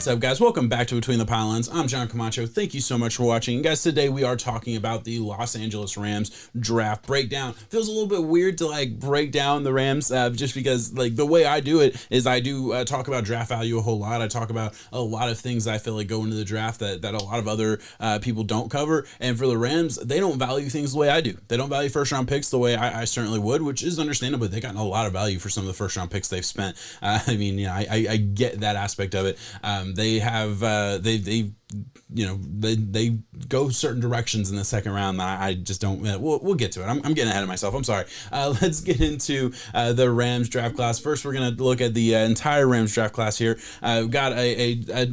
What's up, guys? Welcome back to Between the Pylons. I'm John Camacho. Thank you so much for watching. Guys, today we are talking about the Los Angeles Rams draft breakdown. Feels a little bit weird to break down the Rams just because the way I do it is I do talk about draft value a whole lot. I talk about a lot of things I feel like go into the draft that a lot of other people don't cover. And for the Rams, they don't value things the way I do. They don't value first round picks the way I certainly would, which is understandable. They got a lot of value for some of the first round picks they've spent. I get that aspect of it. They go certain directions in the second round that I just don't. We'll get to it. I'm getting ahead of myself. I'm sorry. Let's get into the Rams draft class. First, we're going to look at the entire Rams draft class here. Got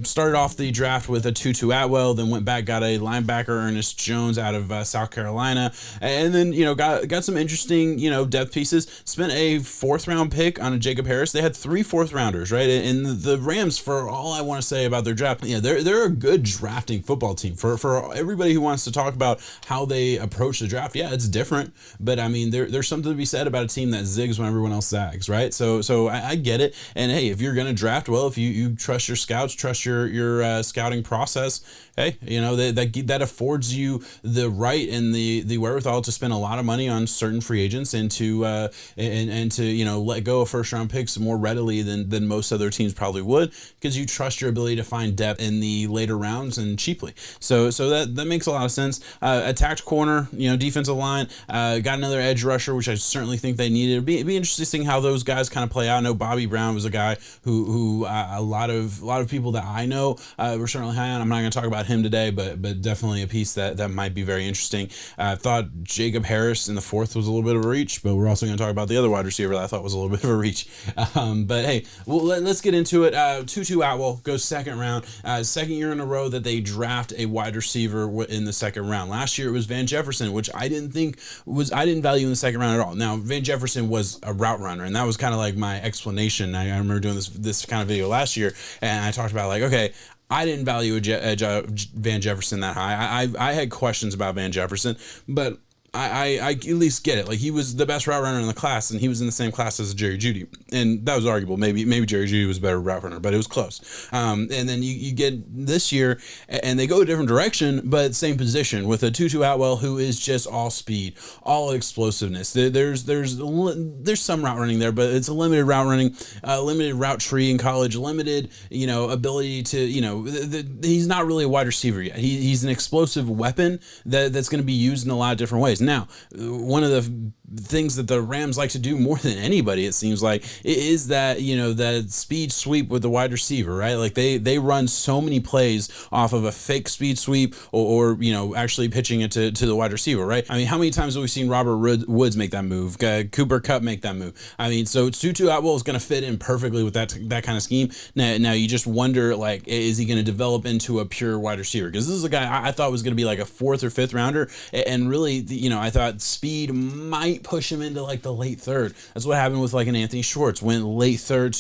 started off the draft with a Tutu Atwell, then went back, got a linebacker, Ernest Jones, out of South Carolina, and then got some interesting depth pieces. Spent a 4th round pick on a Jacob Harris. They had 3 4th rounders, right? And the Rams, for all I want to say about their draft, they're a good drafting football team. For everybody who wants to talk about how they approach the draft, it's different, but I mean there's something to be said about a team that zigs when everyone else zags, right? So I get it. And hey, if you're gonna draft well, if you trust your scouts, trust your scouting process, hey, that affords you the right and the wherewithal to spend a lot of money on certain free agents and to let go of first round picks more readily than most other teams probably would, because you trust your ability to find depth in the later rounds and cheaply. So that makes a lot of sense. Attacked corner, defensive line, got another edge rusher, which I certainly think they needed. It'd be interesting seeing how those guys kind of play out. I know Bobby Brown was a guy who a lot of people that I know were certainly high on. I'm not going to talk about him today, but definitely a piece that might be very interesting. I thought Jacob Harris in the 4th was a little bit of a reach, but we're also going to talk about the other wide receiver that I thought was a little bit of a reach. But hey, let's get into it. Tutu Atwell goes 2nd round, 2nd year in a row that they draft a wide receiver in the 2nd round. Last year it was Van Jefferson, which I didn't value in the 2nd round at all. Now, Van Jefferson was a route runner, and that was kind of like my explanation. I remember doing this kind of video last year, and I talked about okay, I didn't value Van Jefferson that high. I had questions about Van Jefferson, but I at least get it. He was the best route runner in the class, and he was in the same class as Jerry Jeudy, and that was arguable. Maybe Jerry Jeudy was a better route runner, but it was close. And then you get this year, and they go a different direction, but same position with a Tutu Atwell who is just all speed, all explosiveness. There's some route running there, but it's a limited route running, limited route tree in college, limited ability to he's not really a wide receiver yet. He's an explosive weapon that's going to be used in a lot of different ways. Now, one of the things that the Rams like to do more than anybody, it seems like, is that that speed sweep with the wide receiver, right? They run so many plays off of a fake speed sweep or actually pitching it to the wide receiver, right? I mean, how many times have we seen Robert Woods make that move, Cooper Kupp make that move? I mean, so Tutu Atwell is going to fit in perfectly with that kind of scheme. Now you just wonder, is he going to develop into a pure wide receiver? Because this is a guy I thought was going to be a 4th or 5th rounder, and really I thought speed might push him into the late 3rd. That's what happened with an Anthony Schwartz, went late 3rd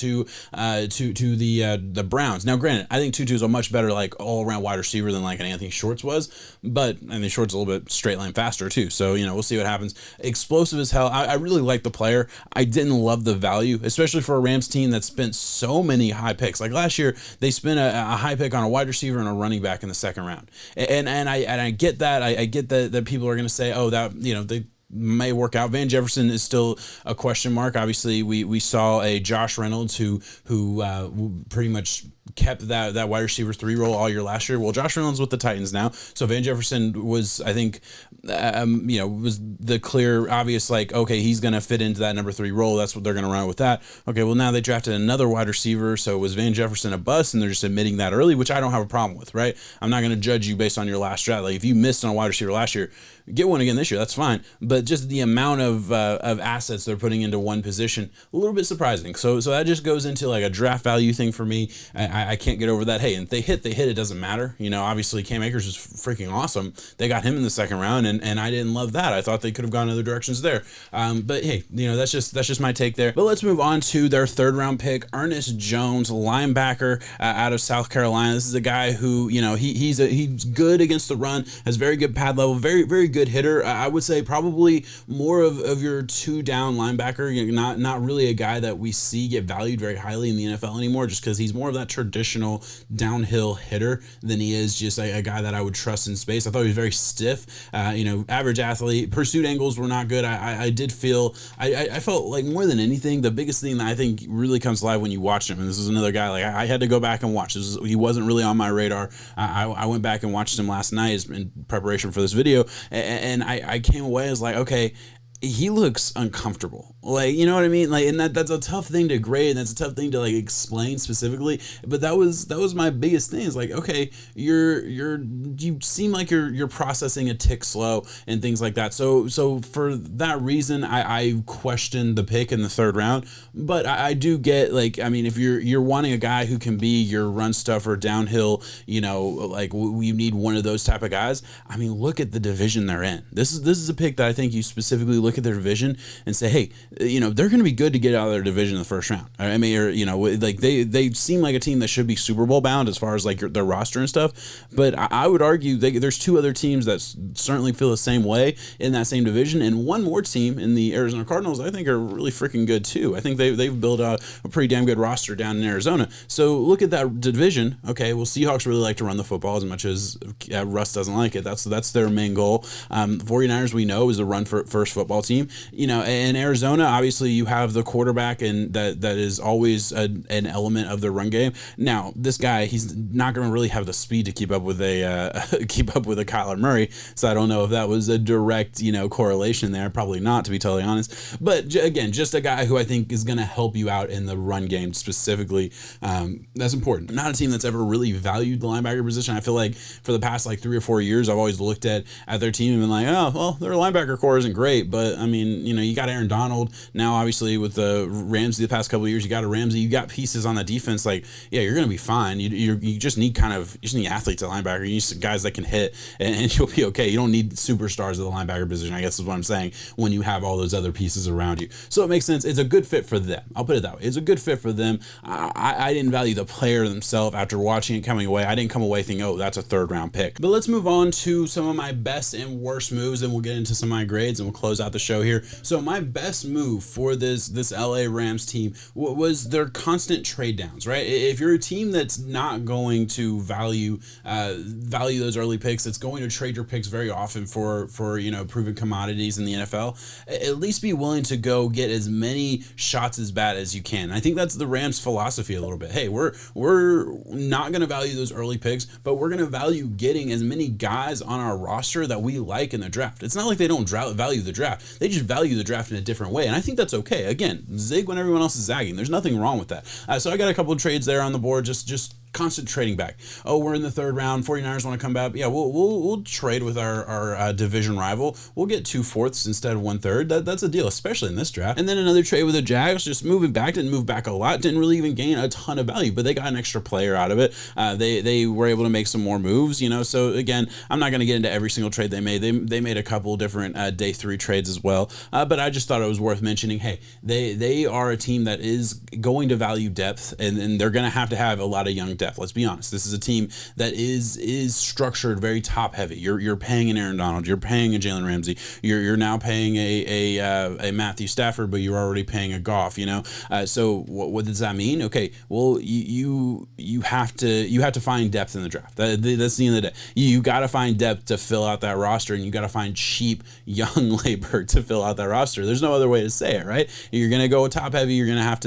to the Browns. Now, granted, I think Tutu is a much better all around wide receiver than an Anthony Schwartz was, but Anthony Schwartz is a little bit straight line faster too. So we'll see what happens. Explosive as hell. I really like the player. I didn't love the value, especially for a Rams team that spent so many high picks. Last year, they spent a high pick on a wide receiver and a running back in the 2nd round, and I get that. I get that people are going to say, oh, that they may work out. Van Jefferson is still a question mark. Obviously, we saw a Josh Reynolds who pretty much kept that wide receiver 3 role all year last year. Well, Josh Reynolds with the Titans now, so Van Jefferson was, I think, was the clear, obvious, okay, he's going to fit into that number 3 role. That's what they're going to run with that. Okay, well, now they drafted another wide receiver, so was Van Jefferson a bust? And they're just admitting that early, which I don't have a problem with, right? I'm not going to judge you based on your last draft. If you missed on a wide receiver last year, get one again this year, that's fine. But just the amount of assets they're putting into one position, a little bit surprising. So that just goes into a draft value thing for me. I can't get over that. Hey, and if they hit, it doesn't matter. Obviously Cam Akers is freaking awesome. They got him in the 2nd round, and I didn't love that. I thought they could have gone other directions there. But hey, that's just my take there. But let's move on to their 3rd round pick, Ernest Jones, linebacker out of South Carolina. This is a guy who, he's good against the run, has very good pad level, very, very good hitter. I would say probably more of your 2 down linebacker, not really a guy that we see get valued very highly in the NFL anymore, just because he's more of that traditional downhill hitter than he is just a guy that I would trust in space. I thought he was very stiff, average athlete. Pursuit angles were not good. I felt like more than anything, the biggest thing that I think really comes alive when you watch him, and this is another guy, like I had to go back and watch. He wasn't really on my radar. I went back and watched him last night in preparation for this video, and I came away as like, okay, he looks uncomfortable. Like, you know what I mean? Like, and that's a tough thing to grade, and that's a tough thing to like explain specifically. But that was my biggest thing. Is like, okay, you seem like you're processing a tick slow and things like that. So for that reason, I questioned the pick in the third round. But I do get, like, I mean, if you're wanting a guy who can be your run stuffer downhill, like we need one of those type of guys. I mean, look at the division they're in. This is a pick that I think you specifically look at their division and say, hey, they're going to be good to get out of their division in the first round. I mean, like they seem like a team that should be Super Bowl bound as far as like their roster and stuff. But I would argue there's two other teams that certainly feel the same way in that same division, and one more team in the Arizona Cardinals I think are really freaking good too. I think they've built a pretty damn good roster down in Arizona. So look at that division. Okay, well, Seahawks really like to run the football as much as Russ doesn't like it. That's their main goal. 49ers, we know, is a run first football team. In Arizona, obviously you have the quarterback, and that is always an element of the run game. Now, this guy, he's not going to really have the speed to keep up with a Kyler Murray. So I don't know if that was a direct correlation there. Probably not, to be totally honest. But again, just a guy who I think is going to help you out in the run game specifically. That's important. Not a team that's ever really valued the linebacker position. I feel like for the past like 3 or 4 years, I've always looked at their team and been like, oh, well, their linebacker core isn't great, but I mean, you got Aaron Donald now. Obviously, with the Ramsey the past couple of years, you got a Ramsey. You got pieces on the defense. Like, yeah, you're going to be fine. You just need athletes at linebacker. You need some guys that can hit, and you'll be okay. You don't need superstars at the linebacker position, I guess is what I'm saying, when you have all those other pieces around you. So it makes sense. It's a good fit for them. I'll put it that way. It's a good fit for them. I didn't value the player themselves after watching it coming away. I didn't come away thinking, oh, that's a third round pick. But let's move on to some of my best and worst moves, and we'll get into some of my grades, and we'll close out the show here. So my best move for this LA Rams team was their constant trade downs, right? If you're a team that's not going to value those early picks, that's going to trade your picks very often for proven commodities in the NFL, at least be willing to go get as many shots as bad as you can. And I think that's the Rams' philosophy a little bit. Hey, we're not going to value those early picks, but we're going to value getting as many guys on our roster that we like in the draft. It's not like they don't value the draft. They just value the draft in a different way. And I think that's okay. Again, zig when everyone else is zagging. There's nothing wrong with that. So I got a couple of trades there on the board, just constant trading back. Oh, we're in the third round. 49ers want to come back. Yeah, we'll trade with our division rival. We'll get 2/4 instead of 1/3. That's a deal, especially in this draft. And then another trade with the Jags, just moving back. Didn't move back a lot. Didn't really even gain a ton of value, but they got an extra player out of it. They were able to make some more moves. So again, I'm not going to get into every single trade they made. They made a couple different day 3 trades as well. But I just thought it was worth mentioning. Hey, they are a team that is going to value depth, and they're going to have a lot of young depth. Let's be honest. This is a team that is structured very top heavy. You're paying an Aaron Donald. You're paying a Jalen Ramsey. You're now paying a Matthew Stafford, but you're already paying a Goff. So what does that mean? Okay, well you have to find depth in the draft. That's the end of the day. You got to find depth to fill out that roster, and you got to find cheap young labor to fill out that roster. There's no other way to say it, right? You're gonna go top heavy. You're gonna have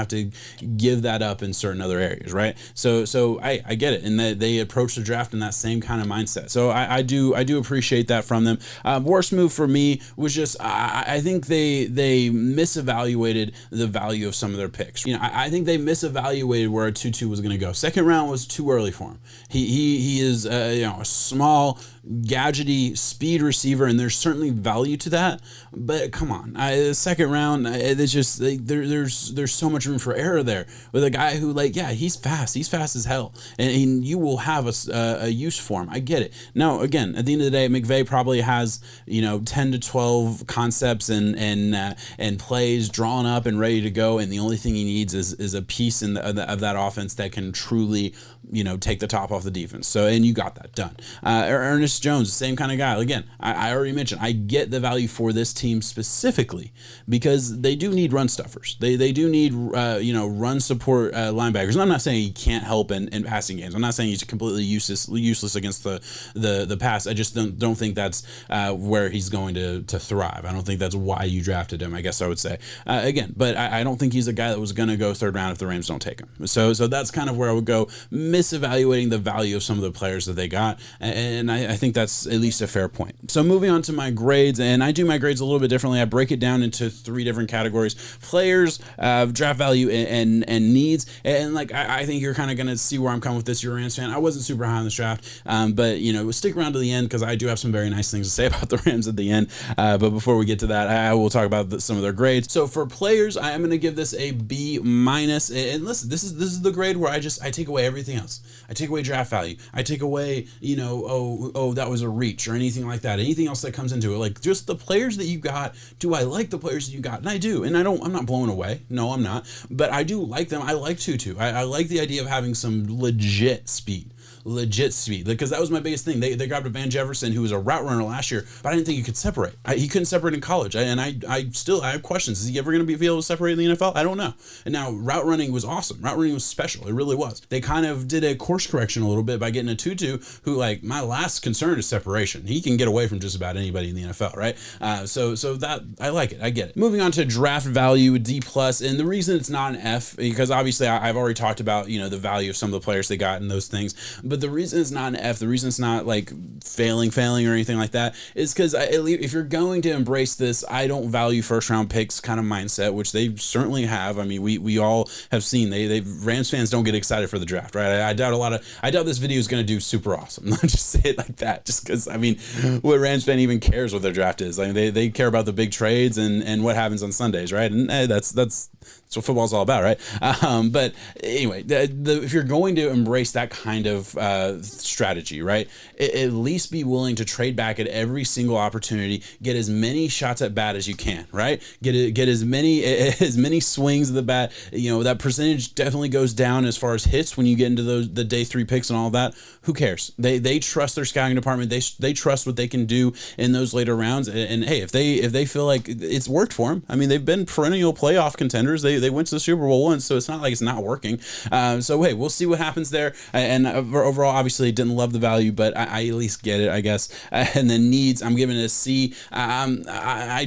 to give that up in certain other areas, right? So I get it, and they approach the draft in that same kind of mindset. So I do appreciate that from them. Worst move for me was just I think they misevaluated the value of some of their picks. I think they misevaluated where a 2-2 was going to go. Second round was too early for him. He is a small, gadgety speed receiver, and there's certainly value to that. But come on, the second round, it's just there's so much room for error there with a guy who he's fast as hell, and you will have a use for him. I get it. Now again, at the end of the day, McVay probably has 10 to 12 concepts and plays drawn up and ready to go, and the only thing he needs is a piece of that offense that can truly take the top off the defense. So, and you got that done. Ernest Jones, the same kind of guy. Again, I already mentioned, I get the value for this team specifically because they do need run stuffers. They do need run support linebackers. And I'm not saying he can't can't help in passing games. I'm not saying he's completely useless against the pass. I just don't think that's where he's going to thrive. I don't think that's why you drafted him, I guess I would say. Again, but I don't think he's a guy that was going to go third round if the Rams don't take him. So that's kind of where I would go, misevaluating the value of some of the players that they got, and I think that's at least a fair point. So moving on to my grades, and I do my grades a little bit differently. I break it down into 3 different categories: players, draft value, and needs. And like I think you're kind of going to see where I'm coming with this. You're a Rams fan. I wasn't super high on this draft, but stick around to the end because I do have some very nice things to say about the Rams at the end. But before we get to that, I will talk about some of their grades. So for players, I am going to give this a B-. And listen, this is the grade where I take away everything else. I take away draft value. I take away, that was a reach or anything like that. Anything else that comes into it, like just the players that you got. Do I like the players that you got? And I do. And I'm not blown away. No, I'm not. But I do like them. I like Tutu. I like the idea of having some legit speed, because that was my biggest thing. They grabbed a Van Jefferson who was a route runner last year, but I didn't think he could separate. He couldn't separate in college, and I have questions. Is he ever going to be able to separate in the NFL? I don't know. And now route running was awesome. Route running was special. It really was. They kind of did a course correction a little bit by getting a Tutu, who, like, my last concern is separation. He can get away from just about anybody in the NFL, right? So that I like it. I get it. Moving on to draft value, D+, and the reason it's not an F, because obviously I've already talked about the value of some of the players they got and those things. But the reason it's not an F, the reason it's not like failing or anything like that, is because if you're going to embrace this, I don't value first round picks kind of mindset, which they certainly have. I mean, we all have seen Rams fans don't get excited for the draft, right? I doubt this video is going to do super awesome. Let's just say it like that, just because what Rams fan even cares what their draft is? Like they care about the big trades and what happens on Sundays, right? And that's what football's all about, right? But anyway, if you're going to embrace that kind of strategy, right, at least be willing to trade back at every single opportunity, get as many shots at bat as you can, right? Get as many swings of the bat. That percentage definitely goes down as far as hits when you get into the day 3 picks and all that. Who cares? They trust their scouting department. They trust what they can do in those later rounds. And hey, if they feel like it's worked for them, I mean, they've been perennial playoff contenders. They went to the Super Bowl once, so it's not like it's not working. So hey, we'll see what happens there. And overall, obviously, didn't love the value, but I at least get it, I guess. And then needs, I'm giving it a C. I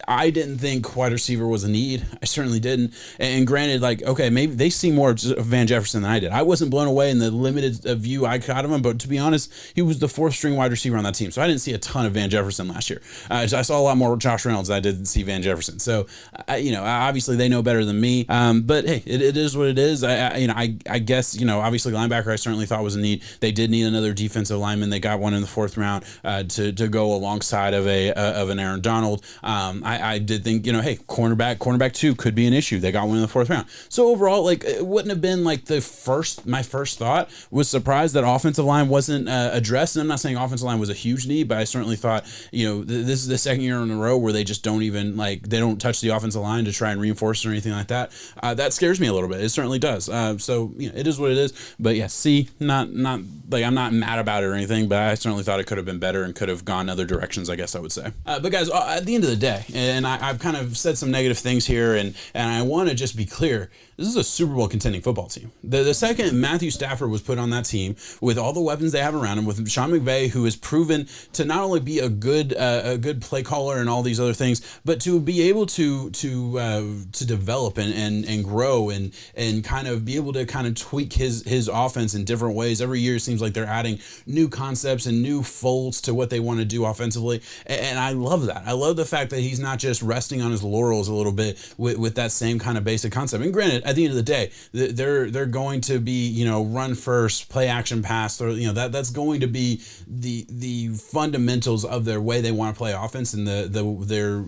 didn't think wide receiver was a need. I certainly didn't. And granted, okay, maybe they see more of Van Jefferson than I did. I wasn't blown away in the limited view I got of him, but to be honest, he was the 4th string wide receiver on that team, so I didn't see a ton of Van Jefferson last year. I saw a lot more Josh Reynolds than I did see Van Jefferson. So, obviously they know better than me. But hey, it is what it is. I guess, obviously linebacker I certainly thought was a need. They did need another defensive lineman. They got one in the 4th round to go alongside of an Aaron Donald. I did think, hey, cornerback 2 could be an issue. They got one in the 4th round. So overall, it wouldn't have been my first thought was surprised that offensive line wasn't addressed. And I'm not saying offensive line was a huge need, but I certainly thought, this is the second year in a row where they just don't even they don't touch the offensive line to try and reinforce it or anything like that. That scares me a little bit. It certainly does. So it is what it is. But yeah, C, not I'm not mad about it or anything, but I certainly thought it could have been better and could have gone other directions, I guess I would say. But guys, at the end of the day, and I've kind of said some negative things here, and I want to just be clear, this is a Super Bowl contending football team. The second Matthew Stafford was put on that team with all the weapons they have around him, with Sean McVay, who has proven to not only be a good play caller and all these other things, but to be able to develop and grow and kind of be able to kind of tweak his offense in different ways. Every year it seems like they're adding new concepts and new folds to what they want to do offensively, and I love that. I love the fact that he's not just resting on his laurels a little bit with that same kind of basic concept. And granted, at the end of the day, they're going to be run first, play action pass, or that's going to be the fundamentals of their way they want to play offense and their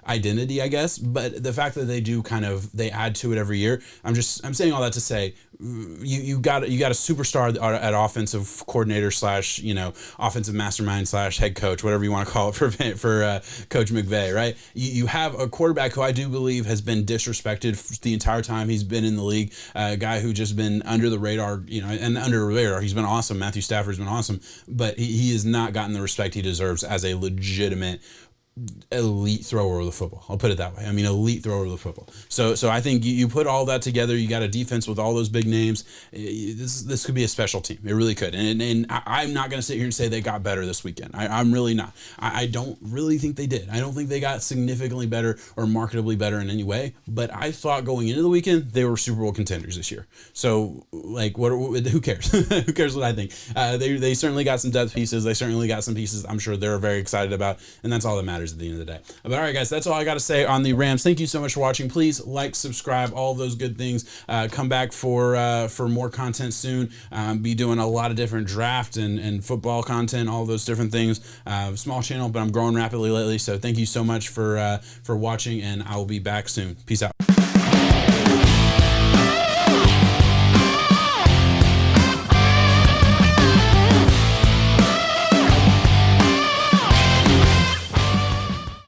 identity, I guess. But the fact that they add to it every year, I'm saying all that to say, you got a superstar at offensive coordinator / offensive mastermind / head coach, whatever you want to call it for Coach McVay, right? You have a quarterback who I do believe has been disrespected the entire time he's been in the league, a guy who just been under the radar, and under the radar. He's been awesome. Matthew Stafford's been awesome, but he has not gotten the respect he deserves as a legitimate elite thrower of the football. I'll put it that way. I mean, elite thrower of the football. So I think you put all that together. You got a defense with all those big names. This could be a special team. It really could. And I'm not going to sit here and say they got better this weekend. I'm really not. I don't really think they did. I don't think they got significantly better or marketably better in any way. But I thought going into the weekend they were Super Bowl contenders this year. So like, who cares? Who cares what I think? They certainly got some depth pieces. They certainly got some pieces I'm sure they're very excited about, and that's all that matters at the end of the day. But all right, guys, that's all I got to say on the Rams. Thank you so much for watching. Please like, subscribe, all those good things. Come back for more content soon. Be doing a lot of different draft and football content, all those different things. Small channel, but I'm growing rapidly lately. So thank you so much for watching, and I will be back soon. Peace out.